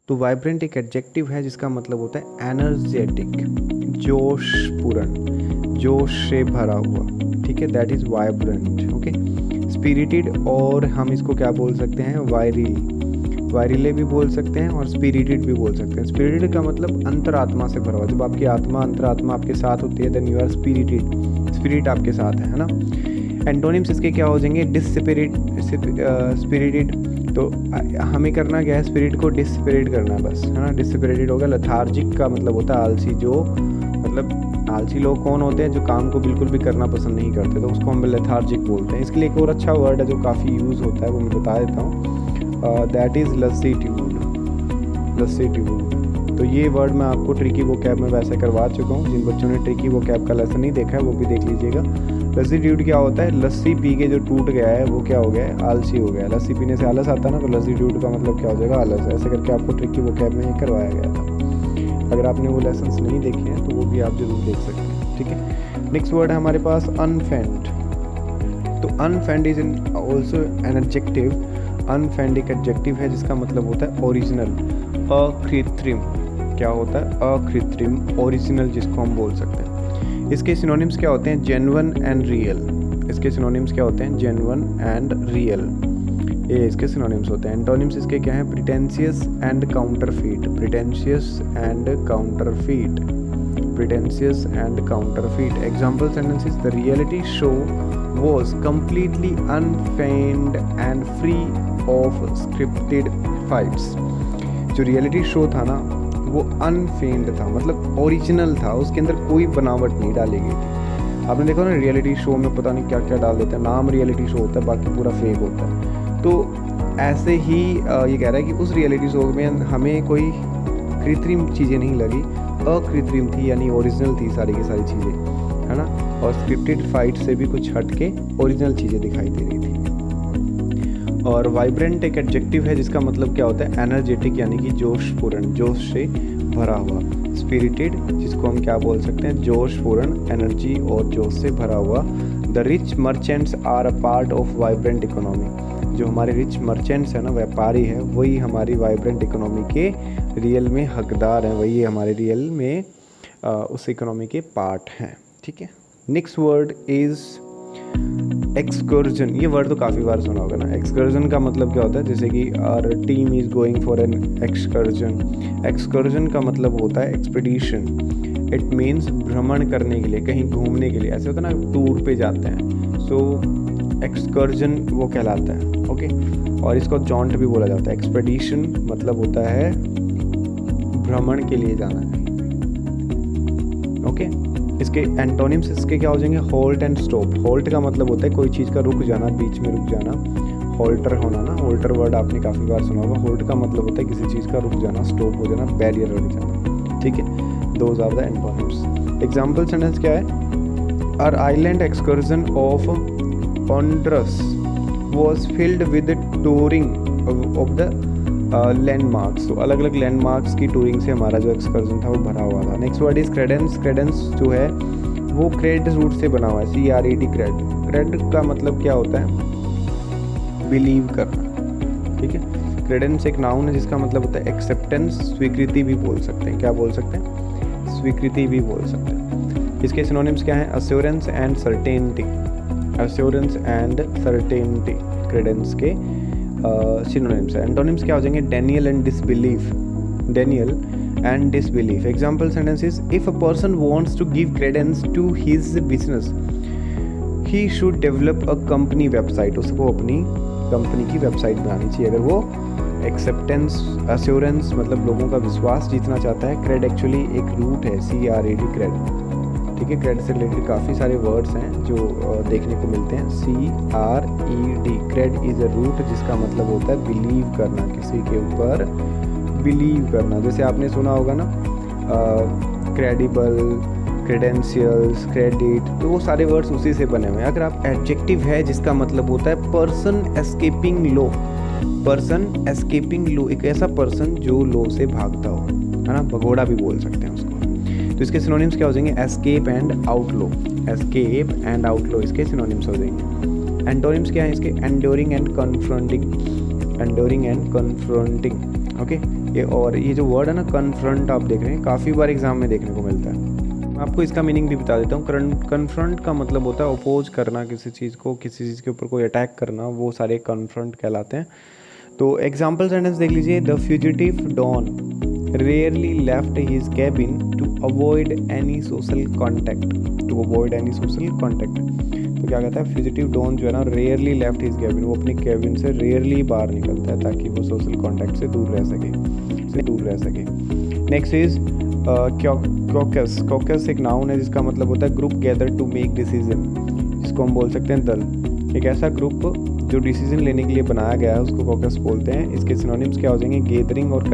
तो वाइब्रेंट एक एडजेक्टिव है जिसका मतलब होता है एनर्जेटिक, जोशपूर्ण, जोश से भरा हुआ, ठीक है, that is vibrant. Okay, spirited, और हम इसको क्या बोल सकते हैं, वायरिले भी बोल सकते हैं और स्पिरिटेड भी बोल सकते हैं। स्पिरिटेड का मतलब अंतरात्मा से भरा हुआ, जब आपकी आत्मा अंतरात्मा आपके साथ होती है then you are spirited, spirit आपके साथ है ना। एंटोनिम्स इसके क्या हो जाएंगे, स्पिरिटेड, तो हमें करना क्या है, स्पिरिट को डिस्पिरिट करना है बस, है ना। डिस्पिरिटेड हो गया। लेथार्जिक का मतलब होता है आलसी, जो मतलब आलसी लोग कौन होते हैं, जो काम को बिल्कुल भी करना पसंद नहीं करते, तो उसको हम लेथार्जिक बोलते हैं। इसके लिए एक और अच्छा वर्ड है जो काफ़ी यूज़ होता है, वो मैं बता देता हूँ, दैट इज़ लसीट्यूड। तो ये वर्ड मैं आपको ट्रिकी वोकैब में वैसे करवा चुका हूँ। जिन बच्चों ने ट्रिकी वोकैब का लेसन नहीं देखा है वो भी देख लीजिएगा। लसीट्यूड क्या होता है, लस्सी पी के जो टूट गया है वो क्या हो गया है, आलसी हो गया है। लस्सी पीने से आलस आता है ना, तो लसीट्यूड का मतलब क्या हो जाएगा, आलस। ऐसे करके आपको ट्रिकी वोकैब में ये करवाया गया था। अगर आपने वो लेसन्स नहीं देखे हैं तो वो भी आप जरूर देख सकते हैं, ठीक है। नेक्स्ट वर्ड है हमारे पास अनफेंड। तो अनफेंड इज ऑल्सो एन एडजेक्टिव। अनफेंड एक एडजेक्टिव है जिसका मतलब होता है ओरिजिनल, अकृत्रिम। क्या होता है, अकृत्रिम, ओरिजिनल जिसको हम बोल सकते हैं। इसके सिनोनिम्स क्या होते हैं, जेन्युइन एंड रियल। इसके सिनोनिम्स क्या होते हैं, जेन्युइन एंड रियल, ये इसके सिनोनिम्स होते हैं। एंटोनिम्स इसके क्या हैं, pretentious and counterfeit, pretentious and counterfeit, pretentious and counterfeit. Example sentences, the reality show was completely unfeigned and free of scripted fights। जो रियलिटी शो था ना वो अनफेंड था, मतलब ओरिजिनल था, उसके अंदर कोई बनावट नहीं डाली गई थी। आपने देखा ना रियलिटी शो में पता नहीं क्या क्या डाल देते हैं, नाम रियलिटी शो होता है बाकी पूरा फेक होता है। तो ऐसे ही ये कह रहा है कि उस रियलिटी शो में हमें कोई कृत्रिम चीज़ें नहीं लगी, अकृत्रिम थी, यानी ओरिजिनल थी सारी की सारी चीज़ें, है ना। और स्क्रिप्टेड फाइट से भी कुछ हट के ओरिजिनल चीज़ें दिखाई दे रही थी। और वाइब्रेंट एक एडजेक्टिव है जिसका मतलब क्या होता है, एनर्जेटिक, यानी कि जोशपूर्ण, जोश से भरा हुआ। स्पिरिटेड जिसको हम क्या बोल सकते हैं, जोशपूर्ण, एनर्जी और जोश से भरा हुआ। The rich merchants are a part of vibrant economy. जो हमारे रिच मर्चेंट्स हैं ना, व्यापारी हैं, वही हमारी वाइब्रेंट इकोनॉमी के रियल में हकदार हैं, वही हमारे रियल में उस इकोनॉमी के पार्ट हैं, ठीक है। Next word is excursion. ये वर्ड तो काफ़ी बार सुना होगा ना। एक्सकर्जन का मतलब क्या होता है, जैसे कि our team is going for an excursion. Excursion का मतलब होता है एक्सपीडिशन। इट मीन्स भ्रमण करने के लिए, कहीं घूमने के लिए, ऐसे होता है ना, टूर पे जाते हैं, सो एक्सकर्जन वो कहलाता है, ओके। और इसको जॉन्ट भी बोला जाता है। एक्सपीडिशन मतलब होता है भ्रमण के लिए जाना है, ओके। इसके एंटोनिम्स इसके क्या हो जाएंगे, होल्ट एंड स्टॉप। होल्ट का मतलब होता है कोई चीज़ का रुक जाना, बीच में रुक जाना, होल्टर होना ना। होल्टर वर्ड आपने काफ़ी बार सुना होगा। होल्ट का मतलब होता है किसी चीज़ का रुक जाना, स्टॉप हो जाना, बैरियर रुक जाना, ठीक है। Those are the antonyms. Example sentence क्या है, our island excursion of Honduras was filled with touring of the landmarks. तो अलग अलग लैंडमार्क्स की टूरिंग से हमारा जो एक्सकर्जन था वो भरा हुआ था। Next word is Credence. Credence जो है वो क्रेड रूट से बना हुआ है, CRED, क्रेड। क्रेड का मतलब क्या होता है, बिलीव करना, ठीक है। क्रेडेंस एक नाउन है जिसका मतलब होता है एक्सेप्टेंस, स्वीकृति भी बोल सकते हैं। क्या बोल सकते हैं, स्वीकृति भी बोल सकते हैं। इसके सिनोनिम्स क्या हैं, assurance and certainty. Assurance and certainty credence के सिनोनिम्स है। एंटोनिम्स क्या हो जाएंगे, denial and disbelief. Denial and disbelief. Example sentences, if a person wants to give credence to his business he should develop a company website. उसको अपनी company की website बनानी चाहिए अगर वो एक्सेप्टेंस, अश्योरेंस मतलब लोगों का विश्वास जीतना चाहता है। क्रेड एक्चुअली एक रूट है, CRED, क्रेड, ठीक है। क्रेड से रिलेटेड काफ़ी सारे वर्ड्स हैं जो देखने को मिलते हैं। CRED, cred is a root जिसका मतलब होता है बिलीव करना, किसी के ऊपर बिलीव करना। जैसे आपने सुना होगा ना, क्रेडिबल, क्रेडेंशियल्स, क्रेडिट, तो वो सारे वर्ड्स उसी से बने हुए हैं। अगर आप एडजेक्टिव है जिसका मतलब होता है person escaping law. Person escaping law, एक ऐसा पर्सन जो लॉ से भागता हो, है ना, भगोड़ा भी बोल सकते हैं उसको। तो इसके सिनोनिम्स क्या हो जाएंगे, एस्केप एंड आउटलो। एस्केप एंड आउटलो इसके सिनोनिम्स हो जाएंगे। एंटोनिम्स क्या है इसके, enduring and confronting. Enduring and confronting, okay. और ये जो वर्ड है ना कन्फ्रंट, आप देख रहे हैं काफ़ी बार एग्जाम में देखने को मिलता है। मैं आपको इसका मीनिंग भी बता देता हूँ। कन्फ्रंट का मतलब होता है अपोज करना किसी चीज़ को, किसी चीज़ के ऊपर कोई अटैक करना, वो सारे कन्फ्रंट कहलाते हैं। तो एग्जाम्पल सेंटेंस देख लीजिए। The fugitive don rarely left his cabin to avoid any social contact. तो क्या कहता है, फ्यूजिटिव डॉन जो है ना रेयरली लेफ्ट हिज कैबिन, वो अपनी कैबिन से रेयरली बाहर निकलता है ताकि वो सोशल कॉन्टैक्ट से दूर रह सके। Next is caucus. कॉकस एक नाउन है जिसका मतलब होता है group gather to make decision, जिसको हम बोल सकते हैं दल। एक ऐसा ग्रुप जो डिसीजन लेने के लिए बनाया गया है उसको कॉकस बोलते हैं। इसके सिनोनिम्स क्या हो जाएंगे, गैदरिंग और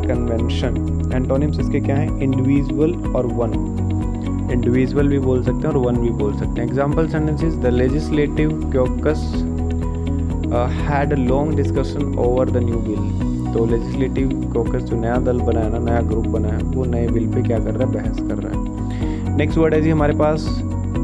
कन्वेंशन। एंटोनिम्स इसके क्या हैं, इंडिविजुअल और वन। इंडिविजुअल भी बोल सकते हैं और वन भी बोल सकते हैं। Example sentences, the legislative caucus had a long discussion over the new bill. तो लेजिस्लेटिव कॉकस जो नया दल बनाया ना, नया ग्रुप बनाया, वो नए बिल पे क्या कर रहा है, बहस कर रहा है। नेक्स्ट वर्ड है जी हमारे पास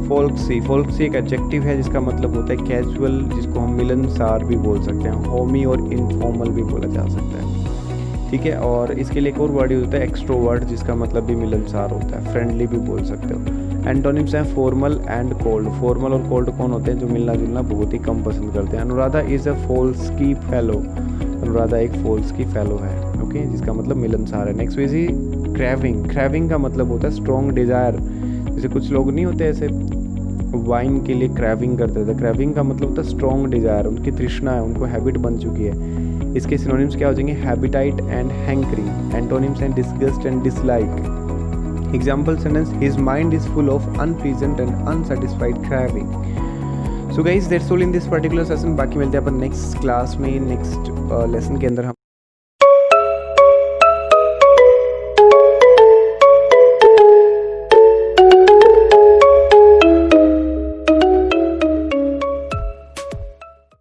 फोल्क्सी। फोल्क्सी एक एडजेक्टिव है जिसका मतलब होता है कैजुअल, जिसको हम मिलनसार भी बोल सकते हैं, होमी और इनफॉर्मल भी बोला जा सकता है, ठीक है। और इसके लिए एक और वर्ड यूज होता है एक्सट्रोवर्ट, जिसका मतलब भी मिलनसार होता है, फ्रेंडली भी बोल सकते हो। एंटोनिम्स हैं फॉर्मल एंड कोल्ड। फॉर्मल और कोल्ड कौन होते हैं, जो मिलना जुलना बहुत ही कम पसंद करते हैं। अनुराधा इज अ फोल्स्की फेलो। अनुराधा एक फोल्स्की फेलो है, ओके, जिसका मतलब मिलनसार है। Next is craving. क्रेविंग का मतलब होता है स्ट्रॉन्ग डिजायर। जैसे कुछ लोग नहीं होते ऐसे वाइन के लिए क्रेविंग करते थे, क्रेविंग का मतलब होता है स्ट्रॉन्ग डिजायर, उनकी तृष्णा है, उनको हैबिट बन चुकी है। इसके सिनोनिम्स क्या हो जाएंगे, हैबिटाइट एंड हैंकरिंग। एंटोनिम्स हैं disgust and dislike. Example sentence, his mind is full of unpleasant and unsatisfied craving. So guys that's all in this particular session. बाकी मिलते हैं अपन नेक्स्ट क्लास में, नेक्स्ट लेसन के अंदर हम